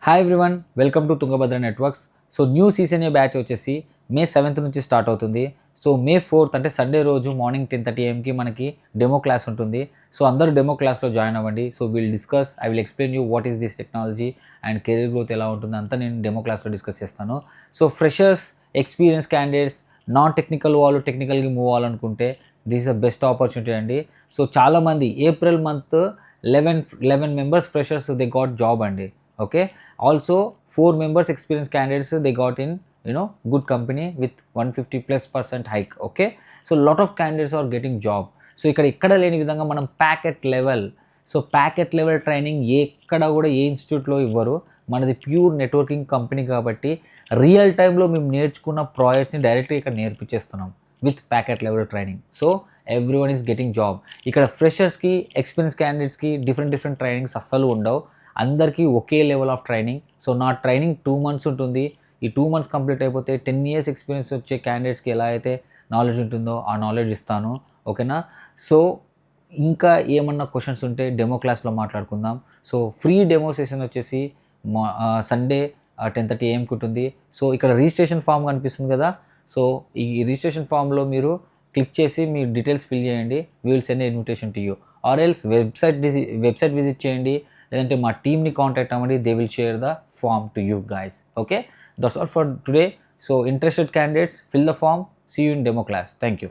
Hi everyone, welcome to Tungabhadra networks. So new season batch వచ్చేసి మే 7th నుంచి start అవుతుంది. So మే 4th అంటే Sunday రోజు మార్నింగ్ 10:30 AM మనకి డెమో క్లాస్ ఉంటుంది. సో అందరూ డెమో క్లాస్లో జాయిన్ అవ్వండి. So I will explain you what is this technology and career growth ఎలా ఉంటుంది అంతా నేను డెమో క్లాస్లో డిస్కస్ చేస్తాను. So freshers, experience candidates, non technical వాళ్ళు టెక్నికల్కి మూవ్ అవ్వాలనుకుంటే this is the best opportunity అండి. సో చాలామంది April month 11 members freshers they got job అండి. Okay, also 4 members experienced candidates they got in good company with 150+% hike. Okay, so lot of candidates are getting job. So ikkada leni vidhanga manam packet level training ekkada kuda ఏ ఇన్స్టిట్యూట్లో ఇవ్వరు. మనది pure networking company కాబట్టి real టైంలో మేము నేర్చుకున్న ప్రాజెక్ట్స్ని డైరెక్ట్గా ఇక్కడ నేర్పించేస్తున్నాం with packet level training. So everyone is getting job. ఇక్కడ ఫ్రెషర్స్కి, ఎక్స్పీరియన్స్ క్యాండిడేట్స్కి డిఫరెంట్ ట్రైనింగ్స్ అస్సలు ఉండవు. అందరికీ ఒకే లెవెల్ ఆఫ్ ట్రైనింగ్. సో నా ట్రైనింగ్ 2 months ఉంటుంది. ఈ 2 months కంప్లీట్ అయిపోతే 10 years ఎక్స్పీరియన్స్ వచ్చే క్యాండిడేట్స్కి ఎలా అయితే నాలెడ్జ్ ఉంటుందో ఆ నాలెడ్జ్ ఇస్తాను. ఓకేనా? సో ఇంకా ఏమన్నా క్వశ్చన్స్ ఉంటే డెమో క్లాస్లో మాట్లాడుకుందాం. సో ఫ్రీ డెమో సెషన్ వచ్చేసి సండే 10:30 AM ఉంటుంది. సో ఇక్కడ రిజిస్ట్రేషన్ ఫామ్ కనిపిస్తుంది కదా. సో ఈ రిజిస్ట్రేషన్ ఫామ్లో మీరు క్లిక్ చేసి మీ డీటెయిల్స్ ఫిల్ చేయండి. We will send invitation to you. Or else website visit చేయండి, లేదంటే మా టీమ్ని కాంటాక్ట్ అవ్వండి. They will share the form to you guys. Okay, that's all for today. So interested candidates, fill the form. See you in demo class. Thank you.